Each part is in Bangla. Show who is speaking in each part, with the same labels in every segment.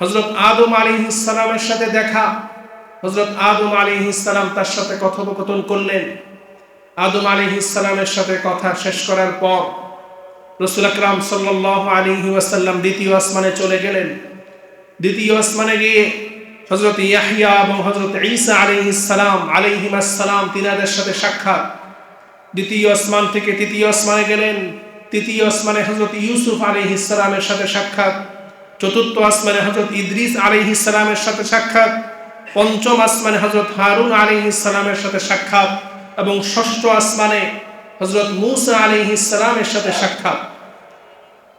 Speaker 1: হযরত আদম আলাইহিস সালামের সাথে দেখা। হযরত আদম আলাইহিস সালাম তার সাথে কথোপকথন করলেন। আদম আলাইহিস সালামের সাথে কথা শেষ করার পর রাসূল আকরাম সাল্লাল্লাহু আলাইহি ওয়াসাল্লাম দ্বিতীয় আসমানে চলে গেলেন। দ্বিতীয় আসমানে গিয়ে হযরত ইয়াহইয়া এবং হযরত ঈসা আলাইহিমাস সালাম তিনাদের সাথে সাক্ষাৎ। দ্বিতীয় আসমান থেকে তৃতীয় আসমানে গেলেন। তৃতীয় আসমানে হযরত ইউসুফ আলাইহিস সালামের সাথে সাক্ষাৎ। চতুর্থ আসমানে হযরত ইদ্রিস আলাইহিস সালামের সাথে সাক্ষাৎ। পঞ্চম আসমানে হযরত হারুন আলাইহিস সালামের সাথে সাক্ষাৎ এবং ষষ্ঠ আসমানে হযরত মূসা আলাইহিস সালামের সাথে সাক্ষাৎ।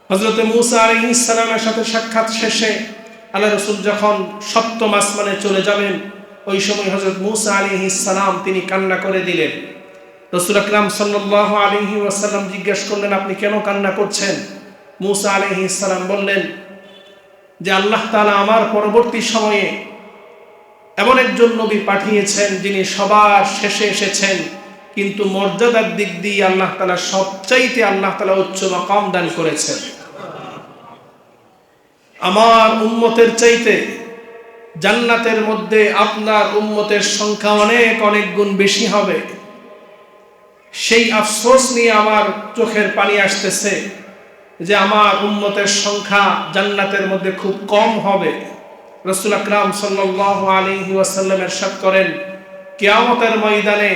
Speaker 1: হযরত মূসা আলাইহিস সালামের সাথে সাক্ষাৎ শেষে আল্লাহ রাসূল যখন সপ্তম আসমানে চলে যাবেন, ওই সময় হযরত মূসা আলাইহিস সালাম তিনি কান্না করে দিলেন। রাসূল আকরাম সাল্লাল্লাহু আলাইহি ওয়াসাল্লাম জিজ্ঞেস করলেন, আপনি কেন কান্না করছেন? মূসা আলাইহিস সালাম বললেন যে আল্লাহ তাআলা আমার পরবর্তী সময়ে এমন একজন নবী পাঠিয়েছেন যিনি সবার শেষে এসেছেন, কিন্তু মর্যাদার দিক দিয়ে আল্লাহ তাআলা সবচাইতে উচ্চ মাকাম দান করেছেন। আমার উম্মতের চাইতে জান্নাতের মধ্যে আপনার উম্মতের সংখ্যা অনেক অনেক গুণ বেশি হবে। সেই আফসোস নিয়ে আমার চোখের পানি আসতেছে যে আমার উম্মতের সংখ্যা জান্নাতের মধ্যে খুব কম হবে। রাসূল আকরাম সাল্লাল্লাহু আলাইহি ওয়াসাল্লাম ইরশাদ করেন, কিয়ামতের ময়দানে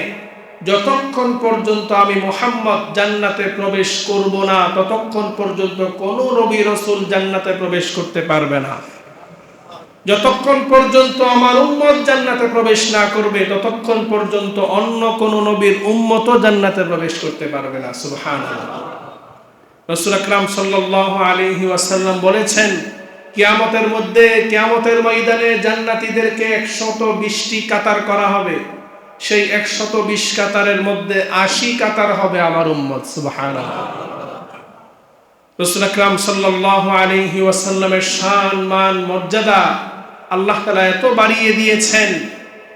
Speaker 1: যতক্ষণ পর্যন্ত আমি মুহাম্মদ জান্নাতে প্রবেশ করব না, ততক্ষণ পর্যন্ত কোন নবী রাসূল জান্নাতে প্রবেশ করতে পারবে না। যতক্ষণ পর্যন্ত আমার উম্মত জান্নাতে প্রবেশ না করবে, ততক্ষণ পর্যন্ত অন্য কোন নবীর উম্মতও জান্নাতে প্রবেশ করতে পারবে না। সুবহানাল্লাহ। রাসূল আকরাম সাল্লাল্লাহু আলাইহি ওয়াসাল্লাম বলেছেন, কিয়ামতের ময়দানে জান্নাতীদেরকে 120টি কাতার করা হবে। সেই 120 কাতারের মধ্যে 80 কাতার হবে আমার উম্মত। সুবহানাল্লাহ। রাসূল আকরাম সাল্লাল্লাহু আলাইহি ওয়াসাল্লামের শান মান মর্যাদা আল্লাহ তাআলা এত বাড়িয়ে দিয়েছেন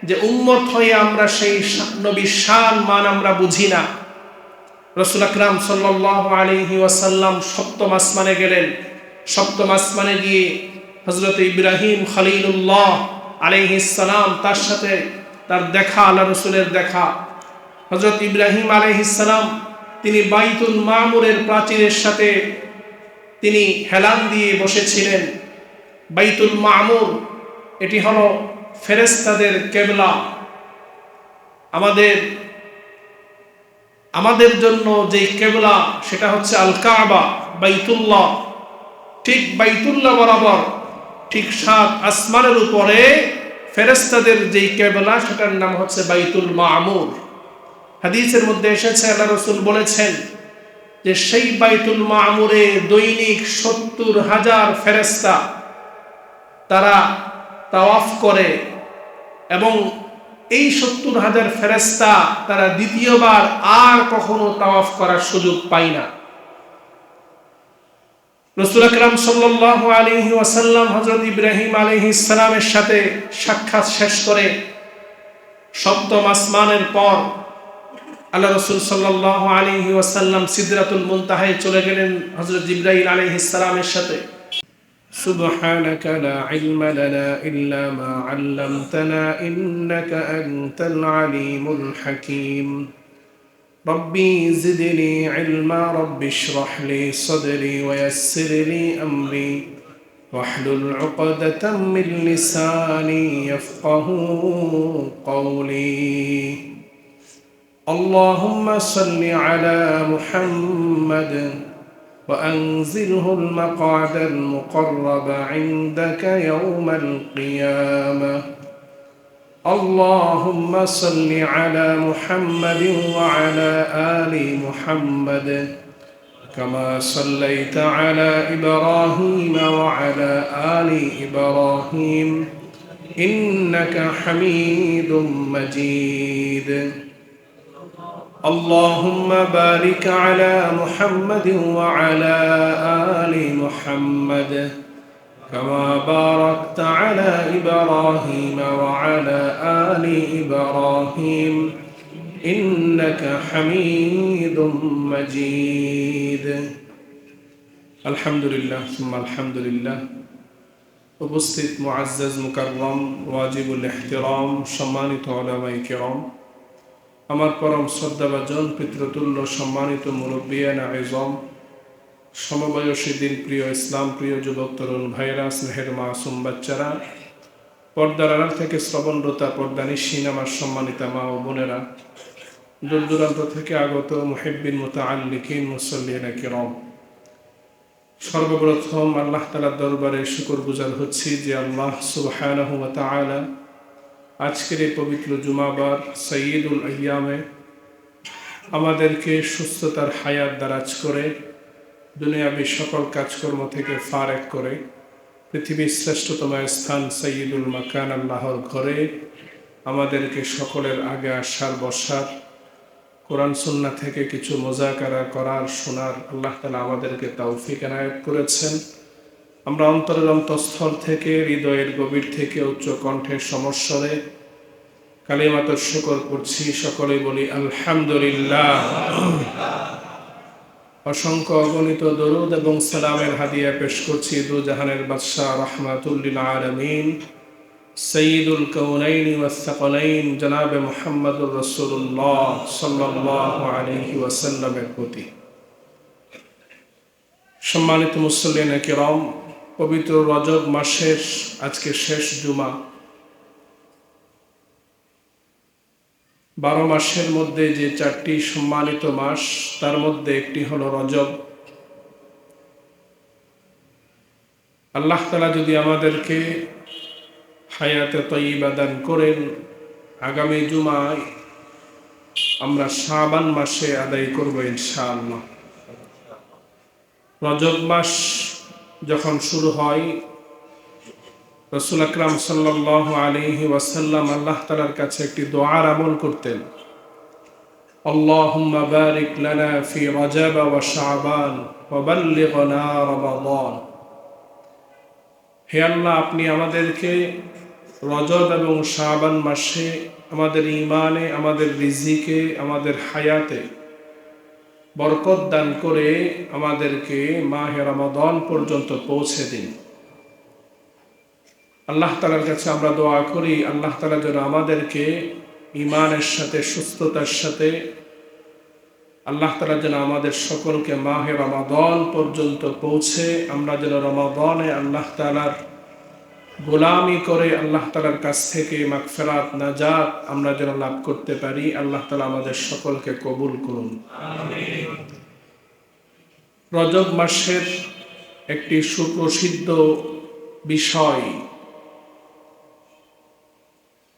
Speaker 1: যে উম্মত হয়ে আমরা সেই নবীর শান মান আমরা বুঝি না। রাসূল আকরাম সাল্লাল্লাহু আলাইহি ওয়াসাল্লাম সপ্তম আসমানে গেলেন। সপ্তম আসমানে গিয়ে হযরত ইব্রাহিম খলিলুল্লাহ আলাইহিস সালাম তার সাথে তার দেখা, আল্লাহ রাসূলের দেখা। হযরত ইব্রাহিম আলাইহিস সালাম তিনি বাইতুল মামুরের প্রাচীরের সাথে তিনি হেলান দিয়ে বসেছিলেন। বাইতুল মামুর এটি হলো ফেরেশতাদের কিবলা। আমাদের জন্য যে কিবলা সেটা হচ্ছে আল কাবা, বাইতুল্লাহ। ঠিক বাইতুল্লাহ বরাবর ঠিক 7 আসমানের উপরে ফেরেশতাদের যে কিবলা সেটার নাম হচ্ছে বাইতুল মামুর। হাদিসের মধ্যে এসেছে আল্লাহ রাসূল বলেছেন যে সেই বাইতুল মামুরে দৈনিক 70,000 ফেরেশতা তারা তাওয়াফ করে এবং এই 70,000 ফেরেশতা তারা দ্বিতীয়বার আর কখনো তাওয়াফ করার সুযোগ পায় না। রাসূল আকরাম সাল্লাল্লাহু আলাইহি ওয়াসাল্লাম হযরত ইব্রাহিম আলাইহিস সালামের সাথে সাক্ষাৎ শেষ করে সপ্তম আসমানের পর আল্লাহ রাসূল সাল্লাল্লাহু আলাইহি ওয়াসাল্লাম সিদরাতুল মুনতাহায় চলে গেলেন হযরত জিবরাইল আলাইহিস সালামের সাথে। সুবহানাকা লা ইলমা লানা ইল্লা মা 'আল্লামতানা ইন্নাকা আনতাল আলিমুল হাকীম। রব্বি জিদনি ইলমা রব্বি ইশরাহ লি সাদরি ওয়া ইয়াসসির লি আমরি ওয়াহলুল 'উকদাতাম মিন লিসানি ইয়াফকাহু কওলি। اللهم صل على محمد وأنزله المقعد المقرب عندك يوم القيامة. اللهم صل على محمد وعلى آل محمد كما صليت على إبراهيم وعلى آل إبراهيم إنك حميد مجيد. اللهم بارك على محمد وعلى آل محمد كما باركت على إبراهيم وعلى آل إبراهيم إنك حميد مجيد. الحمد لله ثم الحمد لله. উপস্থিত মুআজ্জাজ মুকাররম ওয়াজিবুল ইহতিরাম সম্মানিত উলামায়ে কিরাম, আমার পরম শ্রদ্ধাভাজন পিতৃতুল্য সম্মানিত মুরব্বিয়ান আযম, সমবয়সী দিন প্রিয় ইসলাম প্রিয় যুবক তরুণ ভাইরা, স্নেহের মাসুম বাচ্চারা, পর্দার আড়াল থেকে শ্রবণরতা পর্দানিশীন আমার সম্মানিতা মা ও বোনেরা, দূর দূরান্ত থেকে আগত মুহিব্বিন মুতাআল্লিকিন মুসাল্লিনা কিরাম, সর্বপ্রথম আল্লাহ তাআলার দরবারে শুকরগুজার হচ্ছি যে আল্লাহ সুবহানাহু ওয়া তাআলা আজকের এই পবিত্র জুমাবার সাইয়্যিদুল আইয়ামে আমাদেরকে সুস্থতার হায়াত দারাজ করে দুনিয়াবি সকল কাজকর্ম থেকে ফারেক করে পৃথিবীর শ্রেষ্ঠতম স্থান সাইয়্যিদুল মাকান আল্লাহর ঘরে আমাদেরকে সকলের আগে আসার বসার, কোরআন সুন্নাহ থেকে কিছু মুযাকারা করার শোনার আল্লাহ তাআলা আমাদেরকে তৌফিক এনায়েত করেছেন। আমরা অন্তরের অন্তঃস্থল থেকে হৃদয়ের গভীর থেকে উচ্চ কণ্ঠের সমস্বরে কালিমাতুশ শুকর করছি, সকলেই বলি আলহামদুলিল্লাহ। অসংখ্য অগণিত দরুদ এবং সালামের হাদিয়া পেশ করছি দু জাহানের বাদশাহ রাহমাতুল লিল আলামিন সৈয়দুল কাউনাইন ওয়াস সাকালাইন জনাবে মুহাম্মদুর রাসূলুল্লাহ সাল্লাল্লাহু আলাইহি ওয়াসাল্লামের প্রতি। সম্মানিত মুসল্লিয়ানে কিরাম, পবিত্র রজব মাসের আজকে শেষ জুমা। 12 মাসের মধ্যে যে 4টি সম্মানিত মাস তার মধ্যে একটি হলো রজব। আল্লাহ তাআলা যদি আমাদেরকে হায়াতে তয়্যিবা দান করেন, আগামী জুমায় আমরা শাবান মাসে আদায় করব ইনশাআল্লাহ। রজব মাস যখন শুরু হয়, রাসূল আকরাম সাল্লাল্লাহু আলাইহি ওয়াসাল্লাম আল্লাহ তাআলার কাছে একটি দোয়ার আমল করতেন, আল্লাহুম্মা বারিক লানা ফি রজব ওয়া শাবান ওয়া বাল্লিগনা রমাদান। হে আল্লাহ, আপনি আমাদেরকে রজব এবং শাবান মাসে আমাদের ঈমানে, আমাদের রিজিকে, আমাদের হায়াতে বরকত দান করে আমাদেরকে মাহে রমাদান পর্যন্ত পৌঁছে দিন। আল্লাহ তাআলার কাছে আমরা দোয়া করি, আল্লাহ তাআলা যেন আমাদেরকে ঈমানের সাথে, সুস্থতার সাথে, আল্লাহ তাআলা যেন আমাদের সকলকে মাহে রমাদান পর্যন্ত পৌঁছে আমরা যেন রমাদানে আল্লাহ তাআলার গোলামি করে আল্লাহ তাআলার কাছ থেকে মাগফিরাত, নাজাত আমরা যেন লাভ করতে পারি। আল্লাহ তাআলা আমাদের সকলকে কবুল করুন, আমিন। রজব মাসের একটি সুপ্রসিদ্ধ বিষয়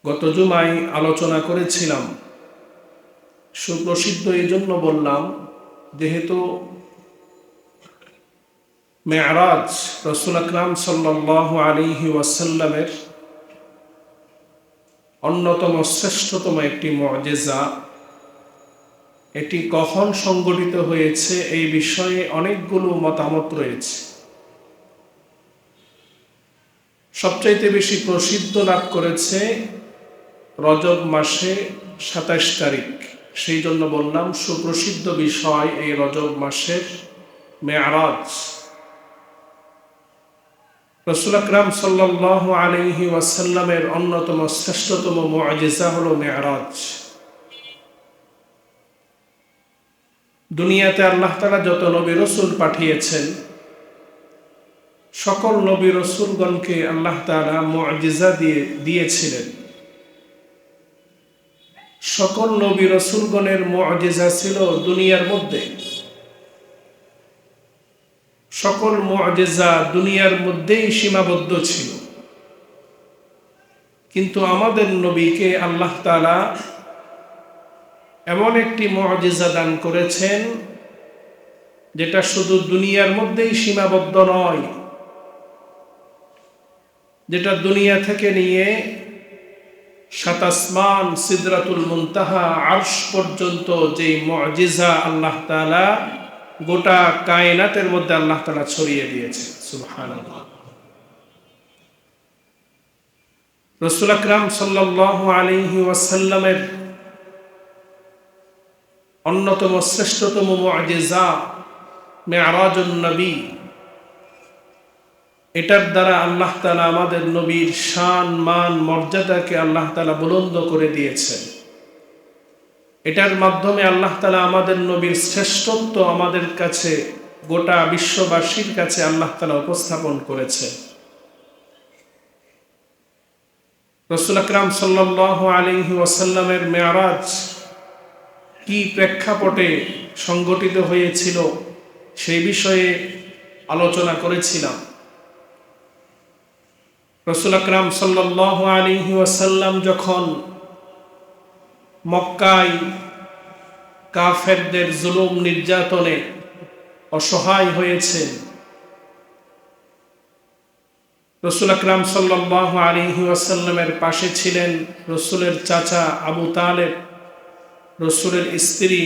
Speaker 1: গত জুমায় আলোচনা করেছিলাম। সুপ্রসিদ্ধ এই জন্য বললাম, যেহেতু মেরাজ রাসূল আকরাম সাল্লাল্লাহু আলাইহি ওয়াসাল্লামের অন্যতম শ্রেষ্ঠতম একটি মুআজিজা। এটি কখন সংঘটিত হয়েছে এই বিষয়ে অনেকগুলো মতামত রয়েছে। সবচাইতে বেশি প্রসিদ্ধ লাভ করেছে রজব মাসে 27 তারিখ। সেই জন্য বললাম সুপ্রসিদ্ধ বিষয় এই রজব মাসের মেরাজ। রাসূল আকরাম সাল্লাল্লাহু আলাইহি ওয়াসাল্লামের অন্যতম শ্রেষ্ঠতম মুআজিজা হলো মেরাজ। দুনিয়াতে আল্লাহ তাআলা যত নবী রাসূল পাঠিয়েছেন, সকল নবী রাসূলগণকে আল্লাহ তাআলা মুআজিজা দিয়েছিলেন। সকল নবী রাসূলগণের মুআজিজা ছিল দুনিয়ার মধ্যে। সকল মুআজিজা দুনিয়ার মধ্যেই সীমাবদ্ধ ছিল, কিন্তু আমাদের নবীকে আল্লাহ তাআলা এমন একটি মুআজিজা দান করেছেন যেটা শুধু দুনিয়ার মধ্যেই সীমাবদ্ধ নয়, যেটা দুনিয়া থেকে নিয়ে 7 আসমান, সিদরাতুল মুনতাহা, আরশ পর্যন্ত যেই মুআজিজা আল্লাহ তাআলা গোটা কায়নাতের মধ্যে আল্লাহ তাআলা ছড়িয়ে দিয়েছে। সুবহানাল্লাহ। রাসূল আকরাম সাল্লাল্লাহু আলাইহি ওয়াসাল্লামের অন্যতম শ্রেষ্ঠতম মুআজিজা মেরাজুন নবী। এটার দ্বারা আল্লাহ তাআলা আমাদের নবীর শান মান মর্যাদাকে আল্লাহ তাআলা বুলন্দ করে দিয়েছেন। এটার মাধ্যমে আল্লাহ তাআলা আমাদের নবীর শ্রেষ্ঠত্ব আমাদের কাছে, গোটা বিশ্ববাসীর কাছে আল্লাহ তাআলা উপস্থাপন করেছে। রাসূল আকরাম সাল্লাল্লাহু আলাইহি ওয়াসাল্লামের মেরাজ কি প্রেক্ষাপটে সংগঠিত হয়েছিল সেই বিষয়ে আলোচনা করেছিলাম। রাসূল আকরাম সাল্লাল্লাহু আলাইহি ওয়াসাল্লাম যখন মক্কায় কাফেরদের জুলুম নির্যাতনে অসহায় হয়েছে, রাসূল আকরাম সাল্লাল্লাহু আলাইহি ওয়াসাল্লামের পাশে ছিলেন রাসূলের চাচা আবু তালেব, রাসূলের স্ত্রী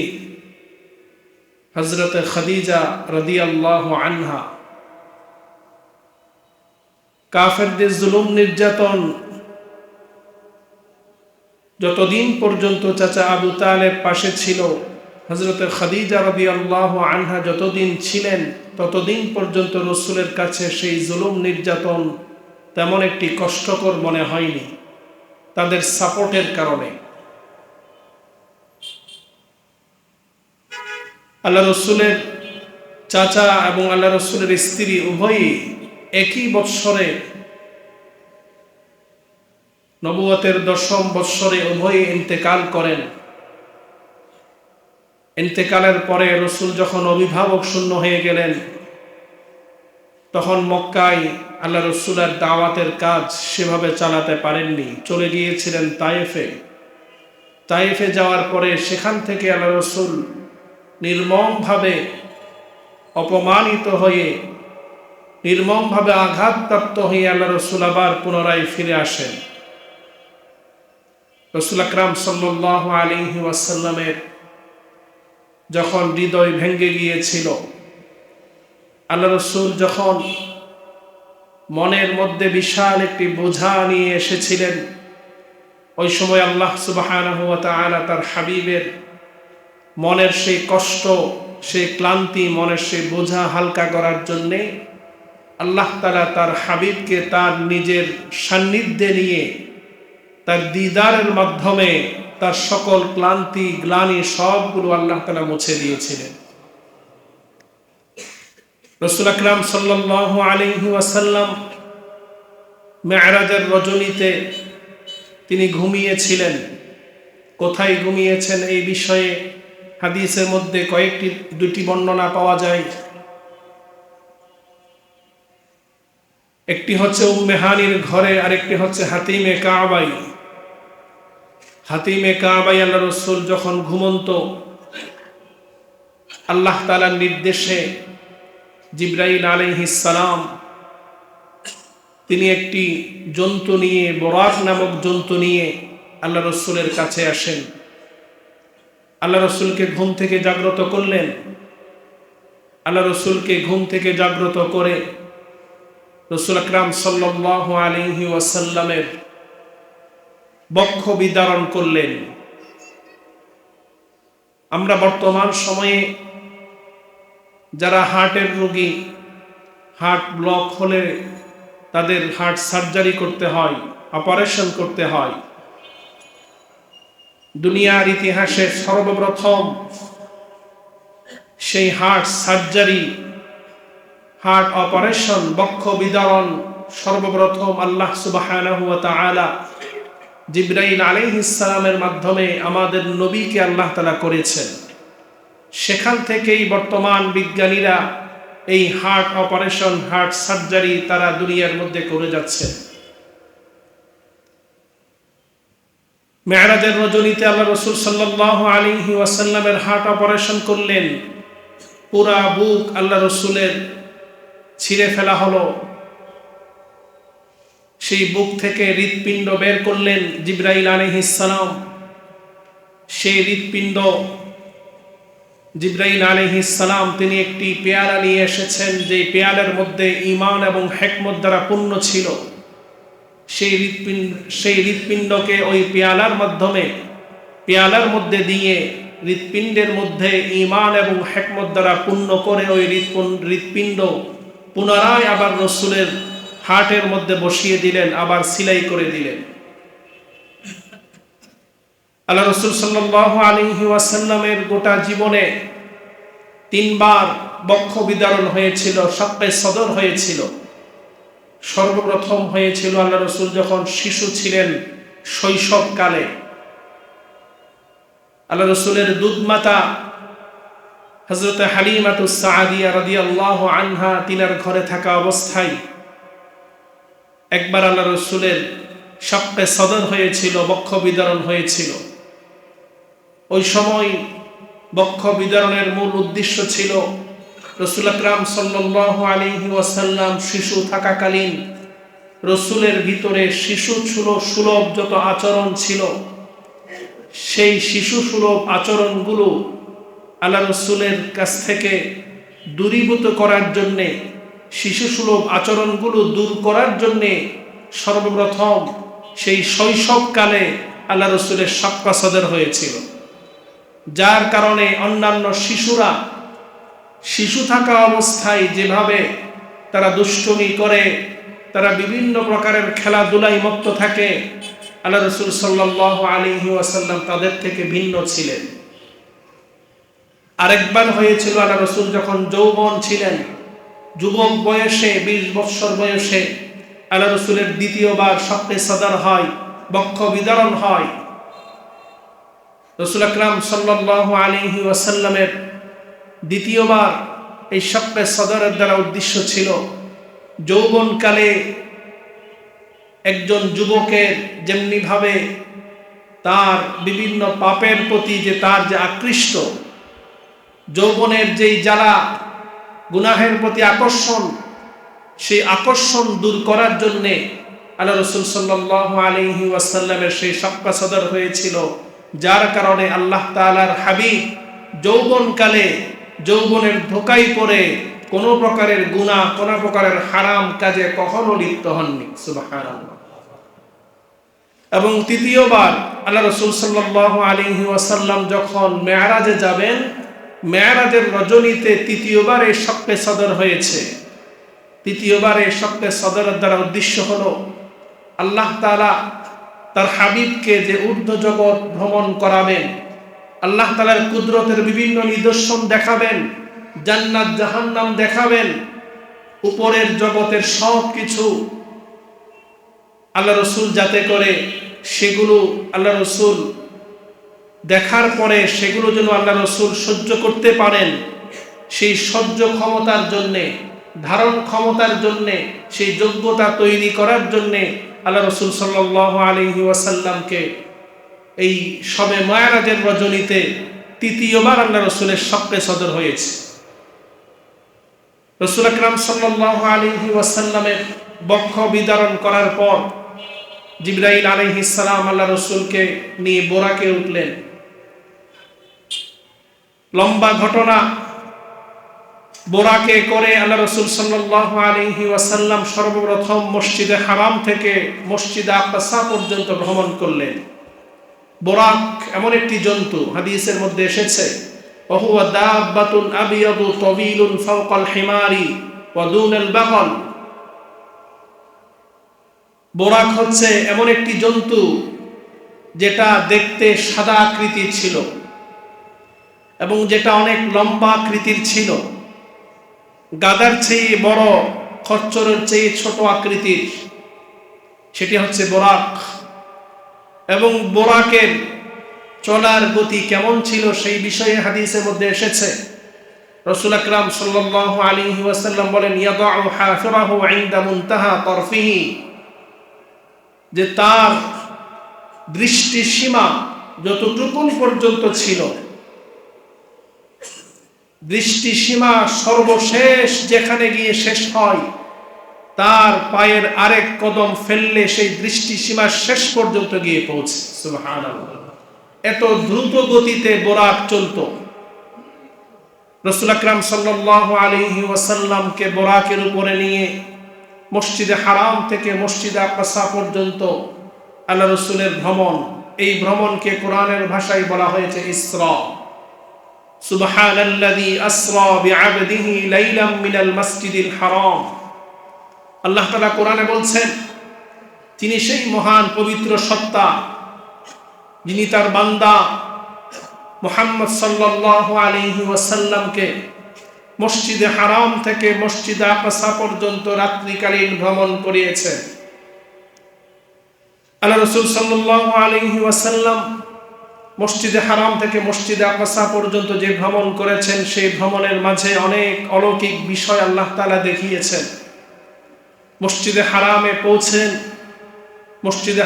Speaker 1: হযরত খাদিজা রাদিয়াল্লাহু আনহা। কাফেরদের জুলুম নির্যাতন যতদিন পর্যন্ত চাচা আবু তালেব পাশে ছিল, হযরত খাদিজা রাদিয়াল্লাহু আনহা যতদিন ছিলেন, ততদিন পর্যন্ত রাসূলের কাছে সেই জুলুম নির্যাতন তেমন একটি কষ্টকর মনে হয়নি, তাদের সাপোর্টের কারণে। আল্লাহ রসুলের চাচা এবং আল্লাহ রসুলের স্ত্রী উভয়ই একই বৎসরে, নবুয়তের 10ম বৎসরে উভয়ই ইন্তেকাল করেন। ইন্তেকালের পরে রসুল যখন অভিভাবক শূন্য হয়ে গেলেন, তখন মক্কায় আল্লাহ রসুলের দাওয়াতের কাজ সেভাবে চালাতে পারেননি, চলে গিয়েছিলেন তায়েফে। তায়েফে যাওয়ার পরে সেখান থেকে আল্লাহ রসুল নির্মমভাবে অপমানিত হয়ে, নির্মমভাবে আঘাতপ্রাপ্ত হয়ে আল্লাহ রসুল আবার পুনরায় ফিরে আসেন। রাসূল আকরাম সাল্লাল্লাহু আলাইহি ওয়াসাল্লামের যখন হৃদয় ভেঙে গিয়েছিল, আল্লাহ রসুল যখন মনের মধ্যে বিশাল একটি বোঝা নিয়ে এসেছিলেন, ওই সময় আল্লাহ সুবহানাহু ওয়া তাআলা তার হাবিবের মনের সেই কষ্ট, সেই ক্লান্তি, মনের সেই বোঝা হালকা করার জন্যে আল্লাহ তাআলা তার হাবিবকে তার নিজের সান্নিধ্যে নিয়ে তার দিদারের মাধ্যমে তার সকল ক্লান্তি গ্লানি সবগুলো আল্লাহ তাআলা মুছে দিয়েছিলেন। রাসূল আকরাম সাল্লাল্লাহু আলাইহি ওয়াসাল্লাম মেরাজের রজনীতে তিনি ঘুমিয়েছিলেন। কোথায় ঘুমিয়েছেন এই বিষয়ে হাদিসের মধ্যে দুটি বর্ণনা পাওয়া যায়। একটি হচ্ছে উম্মে হানির ঘরে, আরেকটি হচ্ছে হাতিমে কাবাই। হাতিমে কাবাই আল্লাহ রসুল যখন ঘুমন্ত, আল্লাহ তাআলার নির্দেশে জিবরাইল আলাইহিস সালাম তিনি একটি জন্তু নিয়ে, বরাক নামক জন্তু নিয়ে আল্লাহ রসুলের কাছে আসেন। আল্লাহ রসুলকে ঘুম থেকে জাগ্রত করলেন। আল্লাহ রসুলকে ঘুম থেকে জাগ্রত করে রাসূল আকরাম সাল্লাল্লাহু আলাইহি ওয়াসাল্লামের বক্ষ বিদারণ করলেন। আমরা বর্তমান সময়ে যারা হার্টের রোগী, হার্ট ব্লক হলে তাদের হার্ট সার্জারি করতে হয়, অপারেশন করতে হয়। দুনিয়ার ইতিহাসে সর্বপ্রথম সেই হার্ট সার্জারি, হার্ট অপারেশন, বক্ষ বিদারণ সর্বপ্রথম আল্লাহ সুবহানাহু ওয়া তাআলা জিবরাইল আলাইহিস সালামের মাধ্যমে আমাদের নবীকে আল্লাহ তাআলা করেছেন। সেখান থেকেই বর্তমান বিজ্ঞানীরা এই হার্ট অপারেশন, হার্ট সার্জারি তারা দুনিয়ার মধ্যে করে যাচ্ছে। মেরাজের রজনীতে আল্লাহ রসুল সাল্লাল্লাহু আলাইহি ওয়াসাল্লামের হার্ট অপারেশন করলেন। পুরা বুক আল্লাহ রসুলের ছিঁড়ে ফেলা হলো। সেই বুক থেকে হৃৎপিণ্ড বের করলেন জিবরাইল আলাইহিস সালাম। সেই হৃৎপিণ্ড জিবরাইল আলাইহিস সালাম তিনি একটি পেয়ালা নিয়ে এসেছেন, যে পেয়ালার মধ্যে ঈমান এবং হিকমত দ্বারা পূর্ণ ছিল। সেই হৃৎপিণ্ডকে ওই পেয়ালার মধ্যে দিয়ে হৃৎপিণ্ডের মধ্যে ঈমান এবং হিকমত দ্বারা পূর্ণ করে ওই হৃৎপিণ্ড পুনরায় আবার রসুলের হাটের মধ্যে বসিয়ে দিলেন, আবার সিলাই করে দিলেন। আল্লাহ রাসূল সাল্লাল্লাহু আলাইহি ওয়াসাল্লামের গোটা জীবনে 3 বার বক্ষ বিদারণ হয়েছিল, শাক্কে সদর হয়েছিল। সর্বপ্রথম হয়েছিল আল্লাহ রাসূল যখন শিশু ছিলেন, শৈশবকালে। আল্লাহ রাসূলের দুধমাতা হযরত হালিমাতুস সাদিয়া রাদিয়াল্লাহু আনহা তিনার ঘরে থাকা অবস্থায় একবার আল্লাহ রাসূলের শাক্কে সদর হয়েছিল, বক্ষ বিদারণ হয়েছিল। ওই সময় বক্ষ বিদারণের মূল উদ্দেশ্য ছিল রাসূল আকরাম সাল্লাল্লাহু আলাইহি ওয়াসাল্লাম শিশু থাকাকালীন রাসূলের ভিতরে শিশু সুলভ যত আচরণ ছিল, সেই শিশু সুলভ আচরণগুলো আল্লাহ রাসূলের কাছ থেকে দূরীভূত করার জন্যে, শিশু সুলভ আচরণগুলো দূর করার জন্যে সর্বপ্রথম সেই শৈশবকালে আল্লাহ রাসূলের শাক্কা সদর হয়েছিল। যার কারণে অন্যান্য শিশুরা শিশু থাকা অবস্থায় যেভাবে তারা দুষ্টুমি করে, তারা বিভিন্ন প্রকারের খেলাধুলায় মত্ত থাকে, আল্লাহ রাসূল সাল্লাল্লাহু আলাইহি ওয়াসাল্লাম তাদের থেকে ভিন্ন ছিলেন। আরেকবার হয়েছিল আল্লাহ রাসূল যখন যৌবন ছিলেন, যুবক বয়সে 20 বছর বয়সে আল্লাহ রাসূলের দ্বিতীয়বার শাক্কে সদর হয়, বক্ষ বিদারণ হয়। রাসূল আকরাম সাল্লাল্লাহু আলাইহি ওয়াসাল্লামের দ্বিতীয়বার এই শাক্কে সদরের দ্বারা উদ্দেশ্য ছিল যৌবনকালে একজন যুবকের যেমনিভাবে তার বিভিন্ন পাপের প্রতি যে তার যে আকৃষ্ট, যৌবনের যেই জ্বালা, গুনাহের প্রতি আকর্ষণ, সেই আকর্ষণ দূর করার জন্যে আল্লাহ রাসূল সাল্লাল্লাহু আলাইহি ওয়াসাল্লামের সেই শাক্কা সদর হয়েছিল। যার কারণে আল্লাহ তাআলার হাবিব যৌবনকালে যৌবনের ধোঁকায় পড়ে কোনো প্রকারের গুনাহ, কোনো প্রকারের হারাম কাজে কখনো লিপ্ত হননি। সুবহানাল্লাহ। এবং তৃতীয়বার আল্লাহ রাসূল সাল্লাল্লাহু আলাইহি ওয়াসাল্লাম যখন মেরাজে যাবেন, মেরাজের রজনীতে তৃতীয়বার এই শাক্কে সদর হয়েছে। তৃতীয়বার এই শাক্কে সদরের দ্বারা উদ্দেশ্য হলো আল্লাহ তাআলা তার হাবিবকে যে ঊর্ধ্ব জগৎ ভ্রমণ করাবেন, আল্লাহ তাআলার কুদরতের বিভিন্ন নিদর্শন দেখাবেন, জান্নাত জাহান্নাম দেখাবেন, উপরের জগতের সব কিছু আল্লাহ রাসূল যাতে করে সেগুলো আল্লাহ রাসূল দেখার পরে সেগুলো যেন আল্লাহ রাসূল সহ্য করতে পারেন, সেই সহ্য ক্ষমতার জন্যে, ধারণ ক্ষমতার জন্যে, সেই যোগ্যতা তৈরি করার জন্যে আল্লাহ রাসূল সাল্লাল্লাহু আলাইহি ওয়াসাল্লামকে এই শবে মেরাজের রজনীতে তৃতীয়বার আল্লাহ রাসূলের শাক্কে সদর হয়েছে। রাসূল আকরাম সাল্লাল্লাহু আলাইহি ওয়াসাল্লামের বক্ষ বিদারণ করার পর জিবরাইল আলাইহিস সালাম আল্লাহ রাসূলকে নিয়ে বোরাকে উঠলেন। লম্বা ঘটনা। বোরাকে করে আল্লাহ রাসূল সাল্লাল্লাহু আলাইহি ওয়াসাল্লাম সর্বপ্রথম মসজিদে হারাম থেকে মসজিদে আকসা পর্যন্ত ভ্রমণ করলেন। বোরাক এমন একটি জন্তু, হাদিসের মধ্যে এসেছে, ওহুয়া দাব্বাতুন আবিয়াদু তাওয়ীলুন ফাওকাল হিমারি ওয়া দুনাল বাগল। বোরাক হচ্ছে এমন একটি জন্তু যেটা দেখতে সাদা আকৃতির ছিল এবং যেটা অনেক লম্বা আকৃতির ছিল, গাধার চেয়ে বড়, খচ্চরের চেয়ে ছোট আকৃতির, সেটি হচ্ছে বোরাক। এবং বোরাকের চলার গতি কেমন ছিল সেই বিষয়ে হাদিসের মধ্যে এসেছে। রাসূল আকরাম সাল্লাল্লাহু আলাইহি ওয়াসাল্লাম বলেন, ইয়াদাউ হাফিরাহু ইনদা মুনতাহা তারফিহি, যে তার দৃষ্টি সীমা যতটুকু পর্যন্ত ছিল, দৃষ্টি সীমা সর্বশেষ যেখানে গিয়ে শেষ হয়, তার পায়ের আরেক কদম ফেললে সেই দৃষ্টি সীমা শেষ পর্যন্ত গিয়ে পৌঁছে। সুবহানাল্লাহ। এত দ্রুত গতিতে বোরাক চলত। রাসূল আকরাম সাল্লাল্লাহু আলাইহি ওয়াসাল্লামকে বোরাকের উপরে নিয়ে মসজিদে হারাম থেকে মসজিদে আকসা পর্যন্ত আল্লাহ রাসূলের ভ্রমণ, এই ভ্রমণকে কোরআনের ভাষায় বলা হয়েছে ইসরা। সুবহানাল্লাযী আসরা বিআবদিহি লাইলাম মিনাল মাসজিদিল হারাম আল্লাহ তাআলা কোরআনে বলছেন, তিনি সেই মহান পবিত্র সত্তা যিনি তার বান্দা মুহাম্মদ সাল্লাল্লাহু আলাইহি ওয়াসাল্লামকে মসজিদে হারাম থেকে মসজিদে আকসা পর্যন্ত রাত্রিকালীন ভ্রমণ করিয়েছেন। আল্লাহ রাসূল সাল্লাল্লাহু আলাইহি ওয়াসাল্লাম মসজিদে হারাম থেকে মসজিদে আকসা পর্যন্ত যে ভ্রমণ করেছেন, সেই ভ্রমণের মাঝে অনেক অলৌকিক বিষয় আল্লাহ তাআলা দেখিয়েছেন। মসজিদে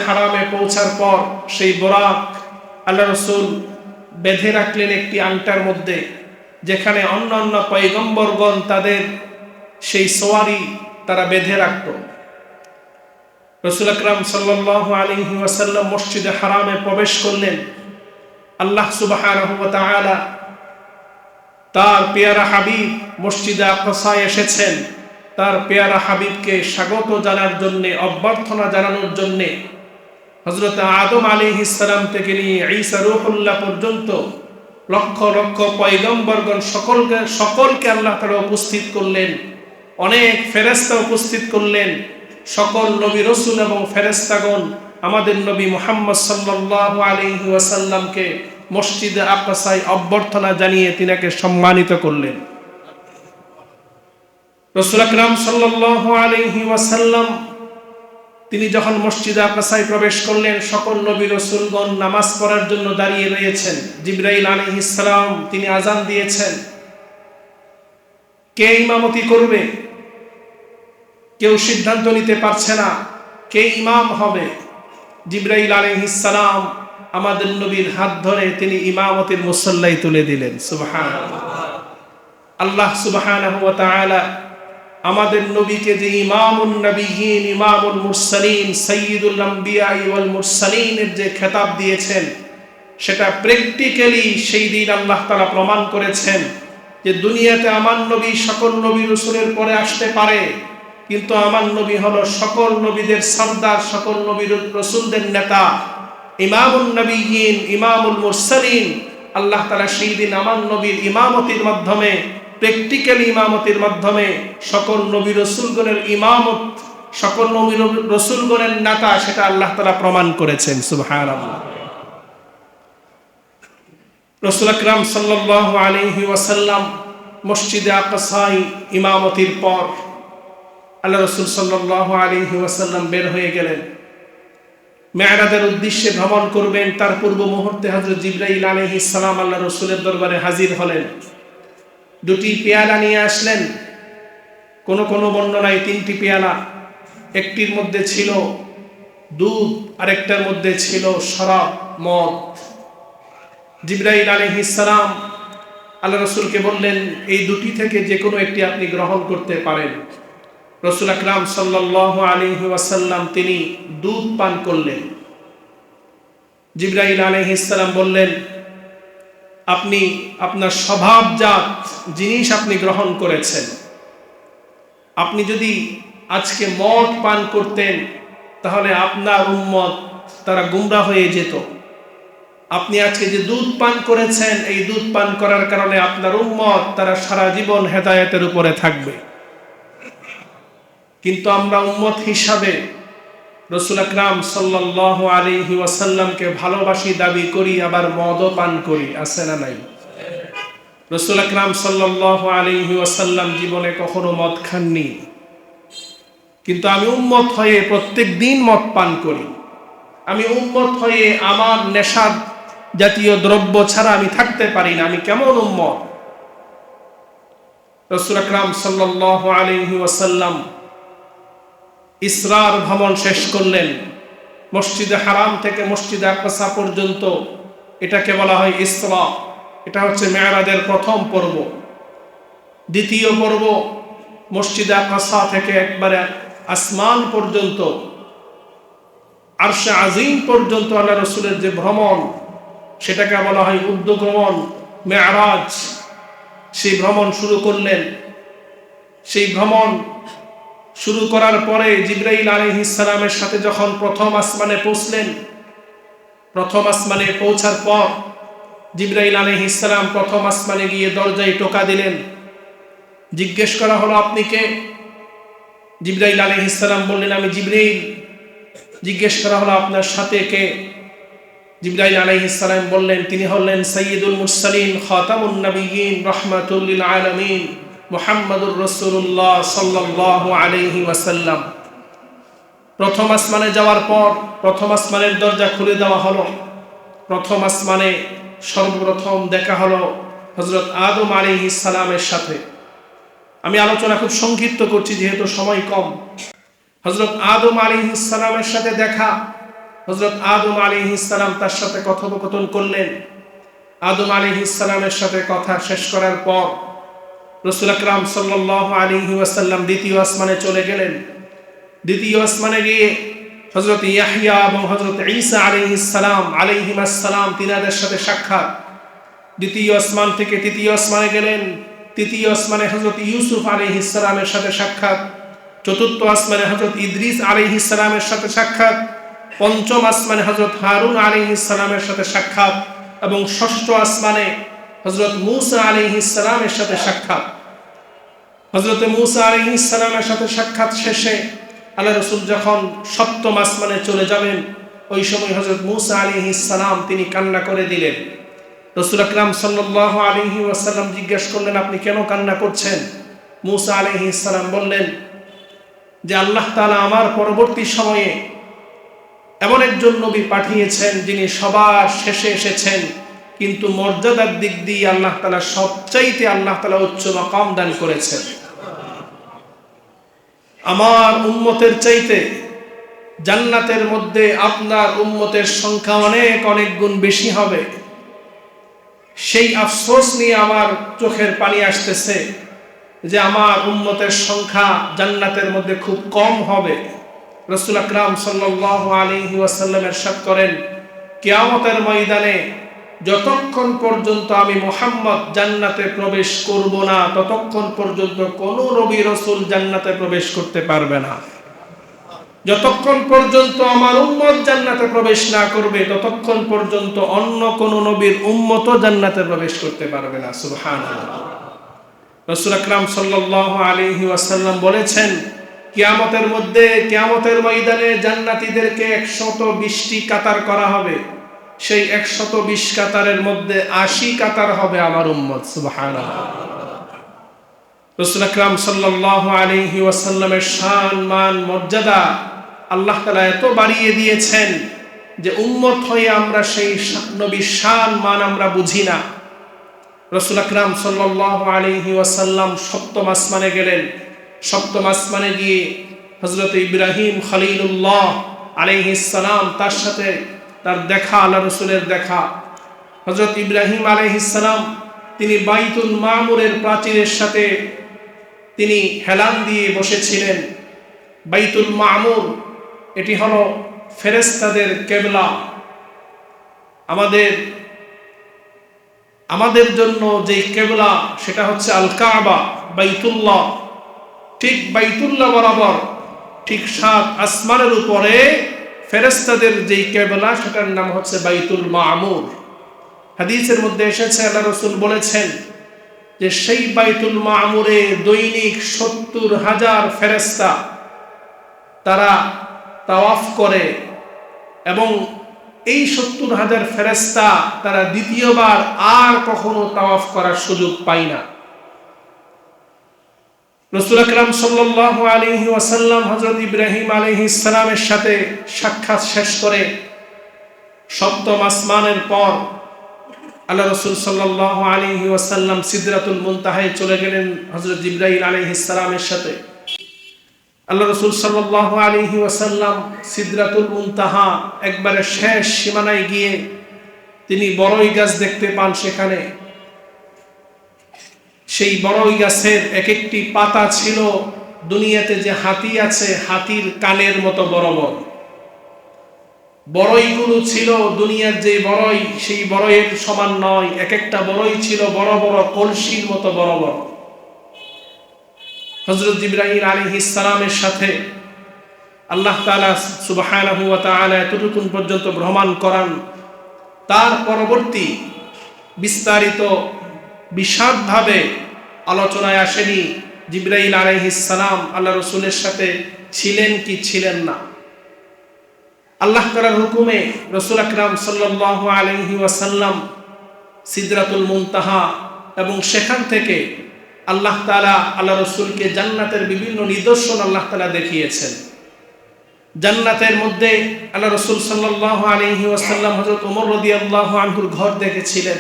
Speaker 1: হারামে পৌঁছার পর সেই বোরাক আল্লাহ রাসূল বেঁধে রাখলেন একটি আংটার মধ্যে, যেখানে অন্যান্য পয়গম্বরগণ তাদের সেই সওয়ারি তারা বেঁধে রাখত। রাসূল আকরাম সাল্লাল্লাহু আলাইহি ওয়াসাল্লাম মসজিদে হারামে প্রবেশ করলেন। আল্লাহ সুবহানাহু ওয়া তাআলা তার পেয়ারা হাবিব মসজিদে আকসায় এসেছেন। তার পেয়ারা হাবিবকে স্বাগত জানার জন্য, অভ্যর্থনা জানানোর জন্য হযরত আদম আলাইহিস সালাম থেকে নিয়ে ঈসা রূহুল্লাহ পর্যন্ত লক্ষ লক্ষ পয়গম্বরগণ সকলকে আল্লাহ তাআলা উপস্থিত করলেন। অনেক ফেরেশতা উপস্থিত করলেন। সকল নবী রাসূল এবং ফেরেশতাগণ আমাদের নবী মুহাম্মদ সাল্লাল্লাহু আলাইহি ওয়াসাল্লামকে মসজিদে আকসায় অভ্যর্থনা জানিয়ে তিনাকে সম্মানিত করলেন। রাসূল আকরাম সাল্লাল্লাহু আলাইহি ওয়াসাল্লাম তিনি যখন মসজিদে আকসায় প্রবেশ করলেন, সকল নবী রাসূলগণ নামাজ পড়ার জন্য দাঁড়িয়ে রয়েছেন। জিবরাইল আলাইহিস সালাম তিনি আযান দিয়েছেন। কে ইমামতি করবে? কেউ সিদ্ধান্ত নিতে পারছে না কে ইমাম হবে। জিবরাইল আলাইহিস সালাম আমাদের নবীর হাত ধরে তিনি ইমামতির মুসল্লায় তুলে দিলেন। সুবহানাল্লাহ। আল্লাহ সুবহানাহু ওয়া তাআলা আমাদের নবীকে যে ইমামুন নবিয়্যিন, ইমামুল মুরসালিন, সাইয়্যিদুল আম্বিয়া ওয়াল মুরসালিনের যে খেতাব দিয়েছেন, সেটা প্র্যাকটিক্যালি সেই দিন আল্লাহ তাআলা প্রমাণ করেছেন যে দুনিয়াতে আমার নবী সকল নবী রাসূলের পরে আসতে পারে, কিন্তু আমার নবী হলো সকল নবীদের সরদার, সকল নবী রাসূলদের নেতা, ইমামুন নবিয়্যিন, ইমামুল মুরসালিন। আল্লাহ তাআলা সেই দিন আমার নবীর ইমামতির মাধ্যমে, প্র্যাকটিক্যাল ইমামতির মাধ্যমে সকল নবী রাসূলগণের ইমামত, সকল নবী রাসূলগণের নেতা, সেটা আল্লাহ তাআলা প্রমাণ করেছেন। সুবহানাল্লাহ। রাসূল আকরাম সাল্লাল্লাহু আলাইহি ওয়াসাল্লাম মসজিদে আকসায় ইমামতির পর আল্লাহ রাসূল সাল্লাল্লাহু আলাইহি ওয়াসাল্লাম বের হয়ে গেলেন। মেরাজের উদ্দেশ্যে ভ্রমণ করবেন। তার পূর্ব মুহূর্তে হযরত জিবরাইল আলাইহিস সালাম আল্লাহ রাসূলের দরবারে হাজির হলেন। দুটি পেয়ালা নিয়ে আসলেন। কোন কোন বর্ণনায় তিনটি পেয়ালা। একটির মধ্যে ছিল দুধ, আরেকটার মধ্যে ছিল শরাব, মদ। জিবরাইল আলাইহিস সালাম আল্লাহ রাসূলকে বললেন, এই দুটি থেকে যে কোনো একটি আপনি গ্রহণ করতে পারেন। রাসূল আকরাম সাল্লাল্লাহু আলাইহি ওয়াসাল্লাম তিনি দুধ পান করলেন। জিবরাইল আলাইহিস সালাম বললেন, আপনি আপনার স্বভাবজাত জিনিস আপনি গ্রহণ করেছেন। আপনি যদি আজকে মদ পান করতেন তাহলে আপনার উম্মত তারা গুমরাহ হয়ে যেত। আপনি আজকে যে দুধ পান করেছেন, এই দুধ পান করার কারণে আপনার উম্মত তারা সারা জীবন হেদায়েতের উপরে থাকবে। কিন্তু আমরা উম্মত হিসাবে রাসূল আকরাম সাল্লাল্লাহু আলাইহি ওয়াসাল্লামকে ভালোবাসি, দাবি করি, আবার মদও পান করি। আছে না নাই? রাসূল আকরাম সাল্লাল্লাহু আলাইহি ওয়াসাল্লাম জীবনে কখনো মদ খাননি, কিন্তু আমি উম্মত হয়ে প্রত্যেক দিন মদ পান করি। আমি উম্মত হয়ে আমার নেশা জাতীয় দ্রব্য ছাড়া আমি থাকতে পারি না। আমি কেমন উম্মত? রাসূল আকরাম সাল্লাল্লাহু আলাইহি ওয়াসাল্লাম ইসরার ভ্রমণ শেষ করলেন। মসজিদে হারাম থেকে মসজিদে আকসা পর্যন্ত এটাকে বলা হয় ইসরা। এটা হচ্ছে মেরাজের প্রথম পর্ব। দ্বিতীয় পর্ব মসজিদে আকসা থেকে একবারে আসমান পর্যন্ত, আরশে আজিম পর্যন্ত আল্লাহ রাসূলের যে ভ্রমণ, সেটাকে বলা হয় উদ্যগ্রমণ, মেরাজ। সেই ভ্রমণ শুরু করলেন। সেই ভ্রমণ শুরু করার পরে জিবরাইল আলাইহিস সালামের সাথে যখন প্রথম আসমানে পৌঁছলেন, প্রথম আসমানে পৌঁছার পর জিবরাইল আলাইহিস সালাম প্রথম আসমানে গিয়ে দরজায় টোকা দিলেন। জিজ্ঞেস করা হলো, আপনি কে? জিবরাইল আলাইহিস সালাম বললেন, আমি জিবরাইল। জিজ্ঞেস করা হলো, আপনার সাথে কে? জিবরাইল আলাইহিস সালাম বললেন, তিনি হলেন সাইয়্যিদুল মুরসালিন, খাতামুন নবিয়্যিন, রাহমাতুল লিল আলামিন, মুহাম্মাদুর রাসূলুল্লাহ সাল্লাল্লাহু আলাইহি ওয়াসাল্লাম। প্রথম আসমানে যাওয়ার পর প্রথম আসমানের দরজা খুলে দেওয়া হলো। প্রথম আসমানে সর্বপ্রথম দেখা হলো হযরত আদম আলাইহিস সালামের সাথে। আমি আলোচনা খুব সংক্ষিপ্ত করছি যেহেতু সময় কম। হযরত আদম আলাইহিস সালামের সাথে দেখা। হযরত আদম আলাইহিস সালাম তার সাথে কথোপকথন করলেন। আদম আলাইহিস সালামের সাথে কথা শেষ করার পর রাসূল আকরাম সাল্লাল্লাহু আলাইহি ওয়াসাল্লাম দ্বিতীয় আসমানে চলে গেলেন। দ্বিতীয় আসমানে গিয়ে হযরত ইয়াহইয়া এবং হযরত ঈসা আলাইহিস সালাম তিনাদের সাথে সাক্ষাৎ। দ্বিতীয় আসমান থেকে তৃতীয় আসমানে গেলেন। তৃতীয় আসমানে হযরত ইউসুফ আলাইহিস সালামের সাথে সাক্ষাৎ। চতুর্থ আসমানে হযরত ইদ্রিস আলাইহিস সালামের সাথে সাক্ষাৎ। পঞ্চম আসমানে হযরত হারুন আলাইহিস সালামের সাথে সাক্ষাৎ এবং ষষ্ঠ আসমানে হযরত মূসা আলাইহিস সালামের সাথে সাক্ষাৎ। হযরত মূসা আলাইহিস সালামের সাথে সাক্ষাৎ শেষে আল্লাহ রাসূল যখন সপ্তম আসমানে চলে যাবেন, ওই সময় হযরত মূসা আলাইহিস সালাম তিনি কান্না করে দিলেন। রাসূল আকরাম সাল্লাল্লাহু আলাইহি ওয়াসাল্লাম জিজ্ঞেস করলেন, আপনি কেন কান্না করছেন? মূসা আলাইহিস সালাম বললেন যে আল্লাহ তাআলা আমার পরবর্তী সময়ে এমন একজন নবী পাঠিয়েছেন যিনি সবার শেষে এসেছেন, কিন্তু মর্যাদার দিক দিয়ে আল্লাহ তাআলা সবচাইতে উচ্চ মাকাম দান করেছেন। আমার উম্মতের চাইতে জান্নাতের মধ্যে আপনার উম্মতের সংখ্যা অনেক অনেক গুণ বেশি হবে। সেই আফসোস নিয়ে আমার চোখের পানি আসতেছে যে আমার উম্মতের সংখ্যা জান্নাতের মধ্যে খুব কম হবে। রাসূল আকরাম সাল্লাল্লাহু আলাইহি ওয়াসাল্লাম ইরশাদ করেন, কিয়ামতের ময়দানে যতক্ষণ পর্যন্ত আমি মুহাম্মদ জান্নাতে প্রবেশ করব না, ততক্ষণ পর্যন্ত কোনো নবী রাসূল জান্নাতে প্রবেশ করতে পারবে না। যতক্ষণ পর্যন্ত আমার উম্মত জান্নাতে প্রবেশ না করবে, ততক্ষণ পর্যন্ত অন্য কোন নবীর উম্মতও জান্নাতে প্রবেশ করতে পারবে না। সুবহানাল্লাহ। রাসূল আকরাম সাল্লাল্লাহু আলাইহি ওয়াসাল্লাম বলেছেন, কিয়ামতের ময়দানে জান্নাতীদেরকে 120টি কাতার করা হবে। সেই 120 কাতারের মধ্যে 80 কাতার হবে আমার উম্মত। সুবহানাল্লাহ। রাসূল আকরাম সাল্লাল্লাহু আলাইহি ওয়াসাল্লামের শান মান মর্যাদা আল্লাহ তাআলা এত বাড়িয়ে দিয়েছেন যে উম্মত হয়ে আমরা সেই নবীর শান মান আমরা বুঝি না। রাসূল আকরাম সাল্লাল্লাহু আলাইহি ওয়াসাল্লাম সপ্তম আসমানে গেলেন। সপ্তম আসমানে গিয়ে হযরত ইব্রাহিম খলিলুল্লাহ আলাইহিস সালাম তার সাথে তার দেখা, আল্লাহ রাসূলের দেখা। হযরত ইব্রাহিম আলাইহিস সালাম তিনি বাইতুল মামুরের প্রাচীরের সাথে তিনি হেলান দিয়ে বসেছিলেন। বাইতুল মামুর এটি হলো ফেরেশতাদের কিবলা। আমাদের জন্য যে কিবলা সেটা হচ্ছে আল কাবা, বাইতুল্লাহ। ঠিক বাইতুল্লাহ বরাবর ঠিক 7 আসমানের উপরে ফেরেশতাদের যেই কিবলা সেটার নাম হচ্ছে বাইতুল মামুর। হাদিসের মধ্যে এসেছে আল্লাহ রাসূল বলেছেন যে সেই বাইতুল মামুরে দৈনিক 70,000 ফেরেশতা তারা তাওয়াফ করে এবং এই 70,000 ফেরেশতা তারা দ্বিতীয়বার আর কখনো তাওয়াফ করার সুযোগ পায় না। রাসূল আকরাম সাল্লাল্লাহু আলাইহি ওয়াসাল্লাম হযরত ইব্রাহিম আলাইহিস সালামের সাথে সাক্ষাৎ শেষ করে সপ্তম আসমানের পর আল্লাহ রাসূল সাল্লাল্লাহু আলাইহি ওয়াসাল্লাম সিদরাতুল মুনতাহায় চলে গেলেন হযরত জিবরাইল আলাইহিস সালামের সাথে। আল্লাহ রাসূল সাল্লাল্লাহু আলাইহি ওয়াসাল্লাম সিদরাতুল মুনতাহা একবারে শেষ সীমানায় গিয়ে তিনি বড়ই গাছ দেখতে পান। সেখানে সেই বড়ই গাছের এক একটি পাতা ছিল দুনিয়াতে যে হাতি আছে হাতির কানের মতো বড় বড়। বড়ইগুলো ছিল দুনিয়ার যে বড়ই সেই বড়ইয়ের সমান নয়, এক একটা বড়ই ছিল বড় বড় কলসির মতো বড় বড়। হযরত জিবরাইল আলাইহিস সালামের সাথে আল্লাহ তাআলা সুবহানাহু ওয়া তাআলা এতটুকু পর্যন্ত ভ্রমণ করান। তার পরবর্তী বিস্তারিত বিশদভাবে আলোচনায় আসেনি। জিবরাইল আলাইহিস সালাম আল্লাহ রাসূলের সাথে ছিলেন কি ছিলেন না? আল্লাহ তাআলার হুকুমে রাসূল আকরাম সাল্লাল্লাহু আলাইহি ওয়াসাল্লাম সিদরাতুল মুনতাহা এবং সেখান থেকে আল্লাহ তাআলা আল্লাহ রাসূলকে জান্নাতের বিভিন্ন নিদর্শন আল্লাহ তাআলা দেখিয়েছেন। জান্নাতের মধ্যে আল্লাহ রাসূল সাল্লাল্লাহু আলাইহি ওয়াসাল্লাম হযরত ওমর রাদিয়াল্লাহু আনহুর ঘর দেখেছিলেন,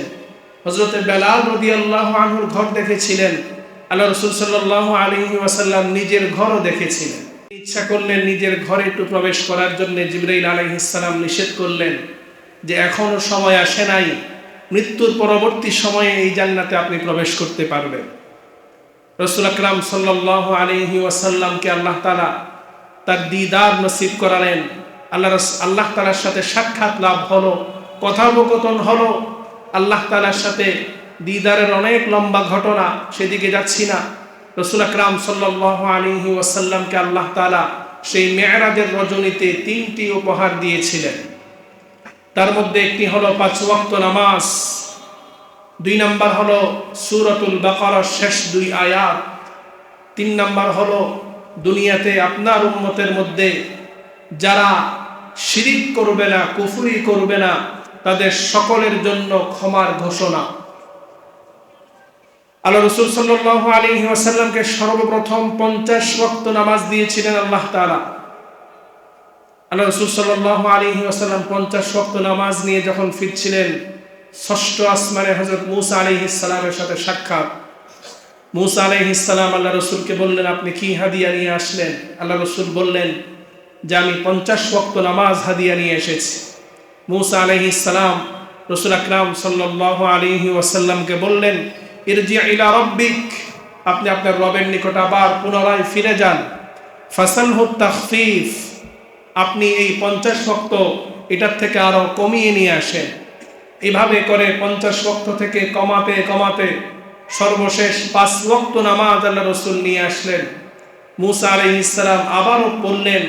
Speaker 1: হযরত বেলাল রাদিয়াল্লাহু আনহুর ঘর দেখেছিলেন, আল্লাহ রাসূল সাল্লাল্লাহু আলাইহি ওয়াসাল্লাম নিজের ঘরও দেখেছিলেন। ইচ্ছা করলেন নিজের ঘরে একটু প্রবেশ করার জন্য, জিবরাইল আলাইহিস সালাম নিষেধ করলেন যে এখনো সময় আসে নাই, মৃত্যুর পরবর্তী সময়ে এই জান্নাতে আপনি প্রবেশ করতে পারবেন। রাসূল আকরাম সাল্লাল্লাহু আলাইহি ওয়াসাল্লামকে আল্লাহ তাআলা তার দিদার নসিব করালেন। আল্লাহ তাআলার সাথে সাক্ষাৎ লাভ হলো, কথোপকথন হলো। আল্লাহ তাআলার সাথে দিদারের অনেক লম্বা ঘটনা, সেদিকে যাচ্ছি না। রাসূল আকরাম সাল্লাল্লাহু আলাইহি ওয়াসাল্লামকে আল্লাহ তাআলা সেই মেরাজের রজনীতে 3টি উপহার দিয়েছিলেন। তার মধ্যে একটি হলো 5 ওয়াক্ত নামাজ, 2 নাম্বার হলো সূরাতুল বাকারার শেষ 2 আয়াত, 3 নাম্বার হলো দুনিয়াতে আপনার উম্মতের মধ্যে যারা শিরিক করবে না, কুফরি করবে না, তাদের সকলের জন্য ক্ষমার ঘোষণা। আল্লাহ রাসূল সাল্লাল্লাহু আলাইহি ওয়াসাল্লামকে সর্বপ্রথম 50 ওয়াক্ত নামাজ দিয়েছিলেন আল্লাহ তাআলা। আল্লাহ রাসূল সাল্লাল্লাহু আলাইহি ওয়াসাল্লাম 50 ওয়াক্ত নামাজ নিয়ে যখন ফিরছিলেন, ষষ্ঠ আসমানে হযরত মূসা আলাইহিস সালামের সাথে সাক্ষাৎ। মূসা আলাইহিস সালাম আল্লাহ রাসূলকে বললেন, আপনি কি হাদিয়া নিয়ে আসলেন? আল্লাহ রাসূল বললেন যে আমি 50 ওয়াক্ত নামাজ হাদিয়া নিয়ে এসেছি। মূসা আলাইহিস সালাম রাসূল আকরাম সাল্লাল্লাহু আলাইহি ওয়াসাল্লামকে বললেন, ইরজি ইলা রাব্বিক, আপনি আপনার রবের নিকট আবার পুনরায় ফিরে যান। ফাসালহু তাখফিফ, আপনি এই 50 ওয়াক্ত এটার থেকে আরো কমিয়ে নিয়ে আসেন। এভাবে করে 50 ওয়াক্ত থেকে কমাতে কমাতে সর্বশেষ 5 ওয়াক্ত নামাজ আল্লাহ রাসূল নিয়ে আসলেন। মূসা আলাইহিস সালাম আবারও বললেন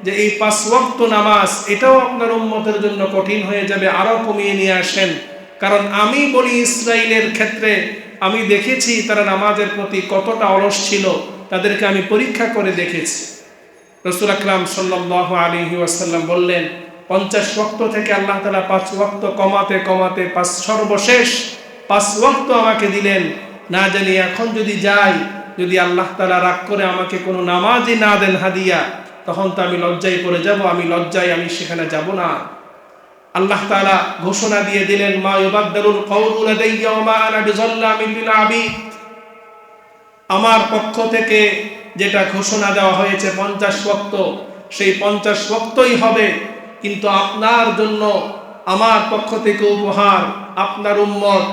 Speaker 1: যে এই 5 ওয়াক্ত নামাজ এটাও আপনার উম্মতের জন্য কঠিন হয়ে যাবে, আরো কমিয়ে নিয়ে আসেন। কারণ আমি বনি ইসরাইলের ক্ষেত্রে আমি দেখেছি তারা নামাজের প্রতি কতটা অলস ছিল, তাদেরকে আমি পরীক্ষা করে দেখেছি। রাসূল আকরাম সাল্লাল্লাহু আলাইহি ওয়াসাল্লাম বললেন, 50 ওয়াক্ত থেকে আল্লাহ তাআলা 5 ওয়াক্ত কমাতে কমাতে সর্বশেষ 5 ওয়াক্ত আমাকে দিলেন। না জানি এখন যদি যাই, যদি আল্লাহ তাআলা রাগ করে আমাকে কোনো নামাজই না দেন হাদিয়া, তখন তো আমি লজ্জায় পড়ে যাব, আমি লজ্জায় আমি সেখানে যাব না। আল্লাহ তাআলা ঘোষণা দিয়ে দিলেন, মা ইউবাদদালুল কওলু লাদাইয়া ওয়া মা আনা বিযাল্লামিন লিল আবিদ, আমার পক্ষ থেকে যেটা ঘোষণা দেওয়া হয়েছে 50 ওয়াক্ত, সেই 50 ওয়াক্তই হবে। কিন্তু আপনার জন্য আমার পক্ষ থেকে উপহার, আপনার উম্মত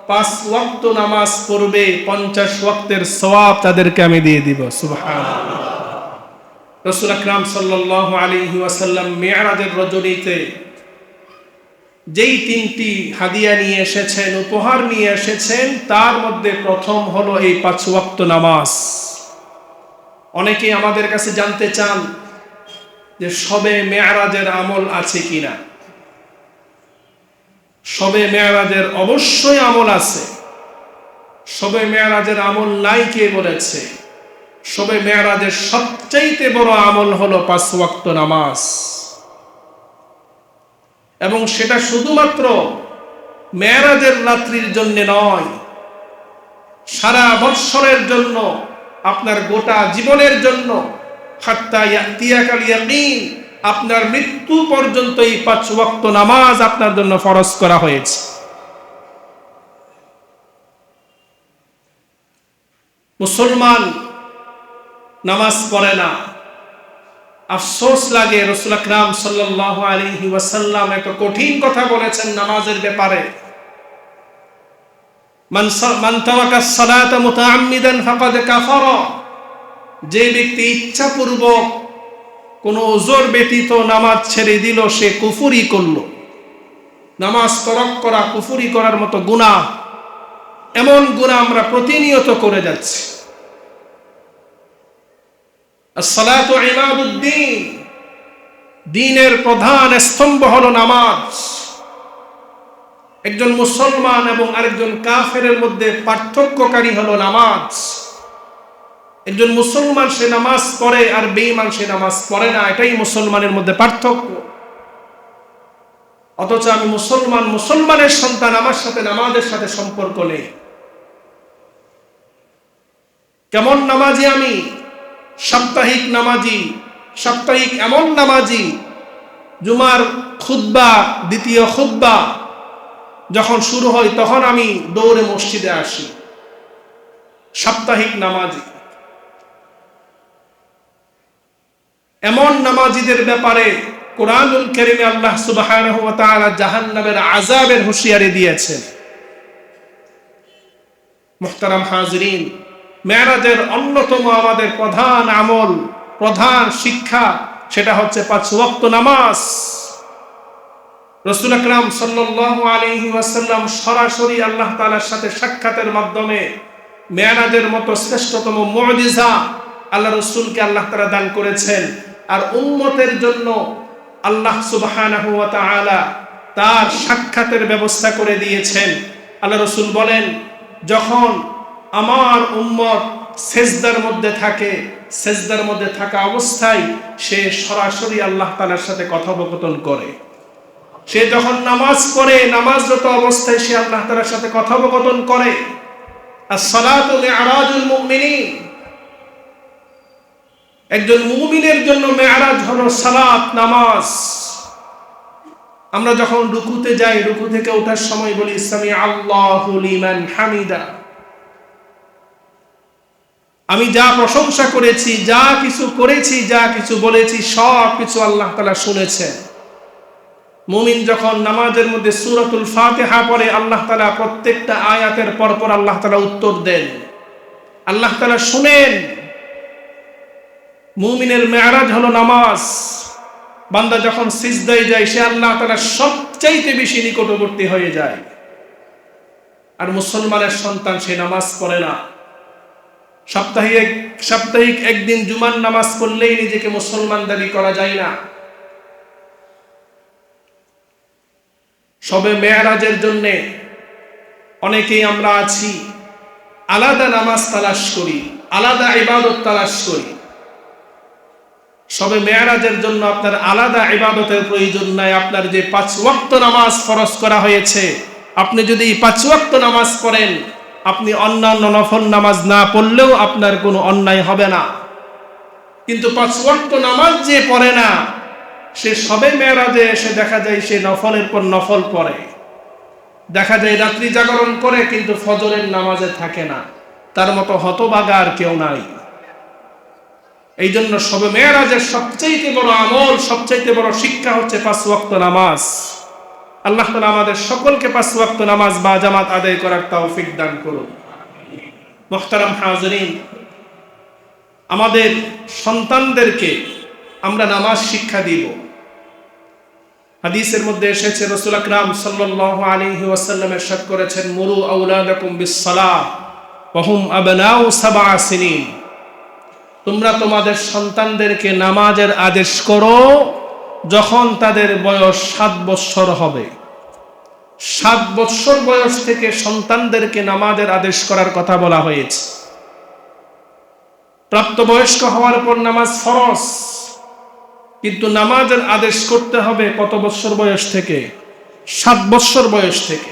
Speaker 1: 5 ওয়াক্ত নামাজ পড়বে, 50 ওয়াক্তের সওয়াব তাদেরকে আমি দিয়ে দিব। সুবহানাল্লাহ। রাসূল আকরাম সাল্লাল্লাহু আলাইহি ওয়াসাল্লাম মিরাজের রজনীতে যেই 3টি হাদিয়া নিয়ে এসেছেন, উপহার নিয়ে এসেছেন, তার মধ্যে প্রথম হলো এই 5 ওয়াক্ত নামাজ। অনেকেই আমাদের কাছে জানতে চান যে শবে মেরাজের আমল আছে কিনা। শবে মেরাজের অবশ্যই আমল আছে। শবে মেরাজের আমল নাই কে বলেছে? শবে মেরাজের সবচাইতে বড় আমল হলো 5 ওয়াক্ত নামাজ, এবং সেটা শুধুমাত্র মেরাজের রাত্রির জন্য নয়, সারা বৎসরের জন্য, আপনার গোটা জীবনের জন্য। হাত্তা ইয়াতিয়াকাল ইয়াকিন, আপনার মৃত্যু পর্যন্ত এই 5 ওয়াক্ত নামাজ আপনার জন্য ফরজ করা হয়েছে। মুসলমান নামাজ পড়ে না, আফসোস লাগে। রাসূল আকরাম সাল্লাল্লাহু আলাইহি ওয়াসাল্লাম একটা কঠিন কথা বলেছেন নামাজের ব্যাপারে। মান তারাকা সালাতা মুতাআম্মিদান ফাকাদ কাফারা, যে ব্যক্তি ইচ্ছাপূর্বক কোনো ওযর ব্যতীত নামাজ ছেড়ে দিল, সে কুফরি করল। নামাজ তরক করা কুফরি করার মতো গুনাহ, এমন গুনাহ আমরা প্রতিনিয়ত করে যাচ্ছি। as-salatu imaduddin, দ্বীনের প্রধান স্তম্ভ হলো নামাজ। একজন মুসলমান এবং আরেকজন কাফেরের মধ্যে পার্থক্যকারী হলো নামাজ। একজন মুসলমান সে নামাজ পড়ে আর বেঈমান সে নামাজ পড়ে না, এটাই মুসলমানের মধ্যে পার্থক্য। অথচ আমি মুসলমান, মুসলমানের সন্তান, আমার সাথে নামাজের সাথে সম্পর্ক নেই। কেমন নামাজি আমি? সাপ্তাহিক নামাজি, সাপ্তাহিক এমন নামাজি, জুমার খুতবা, দ্বিতীয় খুতবা যখন শুরু হয় তখন আমি দৌড়ে মসজিদে আসি। সাপ্তাহিক নামাজি। এমন নামাজিদের ব্যাপারে কুরআনুল কারীমে আল্লাহ সুবহানাহু ওয়া তাআলা জাহান্নামের আযাবের হুঁশিয়ারি দিয়েছেন। মুহতারাম হাজিরিন, মেরাজের অন্যতম আমাদের প্রধান আমল, প্রধান শিক্ষা, সেটা হচ্ছে 5 ওয়াক্ত নামাজ। রাসূল আকরাম সাল্লাল্লাহু আলাইহি ওয়াসাল্লাম সরাসরি আল্লাহ তাআলার সাথে সাক্ষাতের মাধ্যমে মেরাজের মতো শ্রেষ্ঠতম মুজিজা আল্লাহ রাসূলকে আল্লাহ তাআলা দান করেছেন। আর উম্মতের জন্য আল্লাহ সুবহানাহু ওয়া তাআলা তার সাক্ষাতের ব্যবস্থা করে দিয়েছেন। আল্লাহ রাসূল বলেন, যখন আমার উম্মত সেজদার মধ্যে থাকে, সেজদার মধ্যে থাকা অবস্থায় সে সরাসরি আল্লাহ তাআলার সাথে কথোপকথন করে। সে যখন নামাজ পড়ে, নামাজরত অবস্থায় সে আল্লাহ তাআলার সাথে কথোপকথন করে। as-salatu mi'rajul mu'minin, একজন মুমিনের জন্য মেরাজ হলো সালাত, নামাজ। আমরা যখন রুকুতে যাই, রুকু থেকে ওঠার সময় বলি সামি আল্লাহু লিমান হামিদা। আমি যা প্রশংসা করেছি, যা কিছু করেছি, যা কিছু বলেছি, সব কিছু আল্লাহ তাআলা শুনেছেন। মুমিন যখন নামাজের মধ্যে সূরাতুল ফাতিহা পড়ে, আল্লাহ তাআলা প্রত্যেকটা আয়াতের পরপর আল্লাহ তাআলা উত্তর দেন, আল্লাহ তাআলা শুনেন। মুমিনের মেরাজ হলো নামাজ। বান্দা যখন সিজদায় যায়, সে আল্লাহ তাআলার সবচাইতে বেশি নিকটবর্তী হয়ে যায়। আর মুসলমানের সন্তান সে নামাজ পড়ে না। সাপ্তাহিক একদিন জুমার নামাজ পড়লেই নিজেকে মুসলমান দাবি করা যায় না। সবে মেরাজের জন্য অনেকেই আমরা আছি আলাদা নামাজ তালাশ করি, আলাদা ইবাদত তালাশ করি। সবে মেরাজের জন্য আপনার আলাদা ইবাদতের প্রয়োজন নাই। আপনার যে 5 ওয়াক্ত নামাজ ফরজ করা হয়েছে, আপনি যদি 5 ওয়াক্ত নামাজ পড়েন, আপনি অন্যান্য নফল নামাজ না পড়লেও আপনার কোনো অন্যায় হবে না। কিন্তু 5 ওয়াক্ত নামাজ যে পড়ে না, সে সবে মেরাজে এসে দেখা যায় সে নফলের পর নফল পড়ে, দেখা যায় রাত্রি জাগরণ করে, কিন্তু ফজরের নামাজে থাকে না। তার মতো হতভাগা আর কেউ নাই। এই জন্য সবে মেরাজের সবচেয়ে বড় আমল, সবচেয়ে বড় শিক্ষা হচ্ছে 5 ওয়াক্ত নামাজ। আল্লাহ তাআলা আমাদের সকলকে 5 ওয়াক্ত নামাজ বা জামাত আদায় করার তৌফিক দান করুন। মুহতারাম হাজিরিন, আমাদের সন্তানদেরকে আমরা নামাজ শিক্ষা দিব। হাদিসের মধ্যে এসেছে, রাসূল আকরাম সাল্লাল্লাহু আলাইহি ওয়াসাল্লাম ইরশাদ করেছেন, মুরু আওলাদাকুম বিস-সালাহ ওয়া হুম আবনাউ 7 সিনিন। তোমরা তোমাদের সন্তানদেরকে নামাজের আদেশ করো যখন তাদের বয়স 7 বছর হবে। 7 বছর বয়স থেকে সন্তানদেরকে নামাজের আদেশ করার কথা বলা হয়েছে। প্রাপ্তবয়স্ক হওয়ার পর নামাজ ফরজ, কিন্তু নামাজের আদেশ করতে হবে কত বছর বয়স থেকে? 7 বছর বয়স থেকে।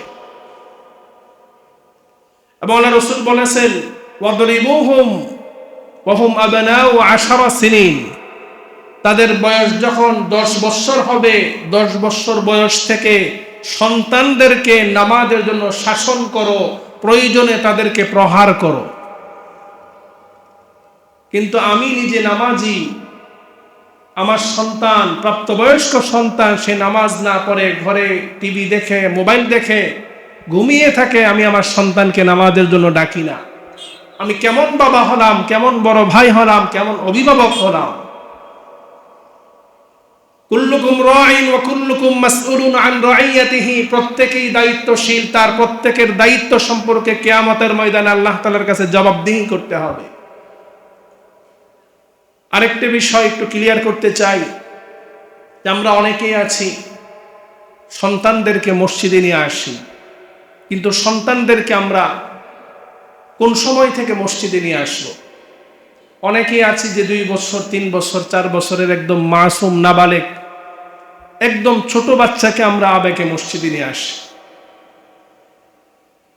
Speaker 1: এবং আল্লাহ রাসূল বলেছেন, ওয়াদরিবুহুম ওয়া হুম আবনাউ 10 সিনিন। তাদের বয়স যখন 10 বছর হবে, 10 বছর বয়স থেকে সন্তানদেরকে নামাজের জন্য শাসন করো, প্রয়োজনে তাদেরকে প্রহার করো। কিন্তু আমি নিজে নামাজি, আমার সন্তান, প্রাপ্তবয়স্ক সন্তান, সে নামাজ না পড়ে ঘরে টিভি দেখে, মোবাইল দেখে ঘুমিয়ে থাকে, আমি আমার সন্তানকে নামাজের জন্য ডাকি না। আমি কেমন বাবা হলাম, কেমন বড় ভাই হলাম, কেমন অভিভাবক হলাম? কুল্লুকুম রাঈন ওয়া কুল্লুকুম মাসউলুন আন রাইয়াতিহি। প্রত্যেকেই দায়িত্বশীল, তার প্রত্যেকের দায়িত্ব সম্পর্কে কিয়ামতের ময়দানে আল্লাহ তাআলার কাছে জবাবদিহি করতে হবে। আরেকটা বিষয় একটু ক্লিয়ার করতে চাই, যে আমরা অনেকেই আছি সন্তানদেরকে মসজিদে নিয়ে আসি, কিন্তু সন্তানদেরকে আমরা কোন সময় থেকে মসজিদে নিয়ে আসবো? অনেকেই আছি যে 2 বছর 3 বছর 4 বছরের একদম মাসুম নাবালেক, একদম ছোট বাচ্চাকে আমরা আবেগে মসজিদে নিয়ে আসি।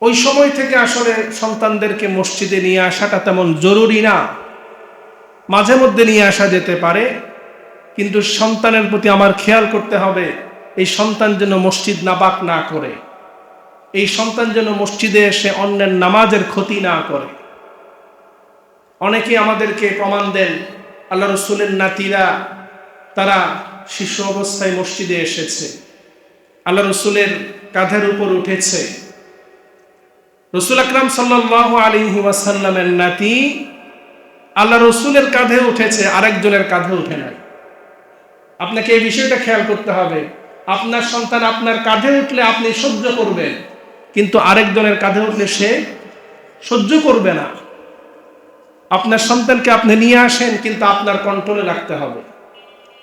Speaker 1: ওই সময় থেকে আসলে সন্তানদেরকে মসজিদে নিয়ে আসাটা তেমন জরুরি না, মাঝে মধ্যে নিয়ে আসা যেতে পারে, কিন্তু সন্তানের প্রতি আমার খেয়াল করতে হবে এই সন্তান যেন মসজিদ নাপাক না করে, এই সন্তান যেন মসজিদে এসে অন্যের নামাজের ক্ষতি না করে। অনেকে আমাদেরকে প্রমাণ দেন আল্লাহ রসুলের নাতিরা তারা শিশু অবস্থায় মসজিদে এসেছে, আল্লাহ রসুলের কাঁধের উপর উঠেছে। রসুল আকরাম সাল্লাল্লাহু আলাইহি ওয়াসাল্লামের নাতি আল্লাহ রসুলের কাঁধে উঠেছে, আরেকজনের কাঁধে উঠে নাই। আপনাকে এই বিষয়টা খেয়াল করতে হবে। আপনার সন্তান আপনার কাঁধে উঠলে আপনি সহ্য করবেন, কিন্তু আরেকজনের কাঁধে উঠলে সে সহ্য করবে না। আপনার সন্তানকে আপনি নিয়ে আসেন, কিন্তু আপনার কন্ট্রোলে রাখতে হবে।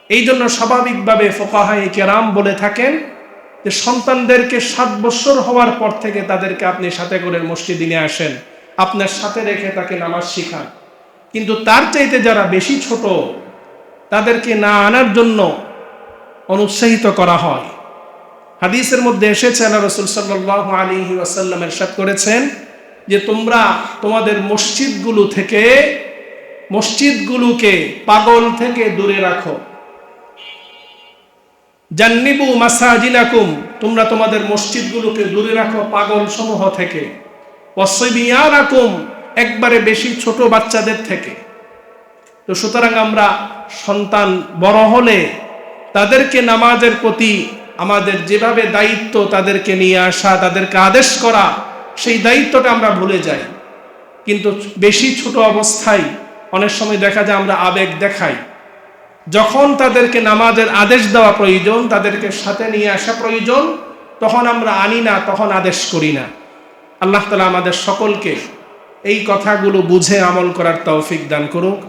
Speaker 1: এই জন্য স্বাভাবিকভাবে ফুকাহায়ে কেরাম বলে থাকেন যে সন্তানদেরকে 7 বছর হওয়ার পর থেকে তাদেরকে আপনি সাথে করে মসজিদে নিয়ে আসেন, আপনার সাথে রেখে তাকে নামাজ শিখান। কিন্তু তার চাইতে যারা বেশি ছোট তাদেরকে না আনার জন্য অনুৎসাহিত করা হয়। হাদিসের মধ্যে এসেছে আল্লাহ রাসূল সাল্লাল্লাহু আলাইহি ওয়াসাল্লাম ইরশাদ করেছেন যে তোমরা তোমাদের মসজিদগুলোকে পাগল থেকে দূরে রাখো। জান্নিবু মাসাজিদাকুম, তোমরা তোমাদের মসজিদগুলোকে দূরে রাখো পাগল সমূহ থেকে। ওয়াসবিয়ানাকুম, একবারে বেশি ছোট বাচ্চাদের থেকে। তো সুতরাং আমরা সন্তান বড় হলে তাদেরকে নামাজের প্রতি আমাদের যেভাবে দায়িত্ব, তাদেরকে নিয়ে আসা, তাদেরকে আদেশ করা, সেই দায়িত্বটা আমরা ভুলে যাই। কিন্তু বেশি ছোট অবস্থায় অনেক সময় দেখা যায় আমরা আবেগ দেখাই। যখন তাদেরকে নামাজের আদেশ দেওয়া প্রয়োজন, তাদেরকে সাথে নিয়ে আসা প্রয়োজন, তখন আমরা আনি না, তখন আদেশ করি না। আল্লাহ তাআলা আমাদের সকলকে এই কথাগুলো বুঝে আমল করার তৌফিক দান করুক।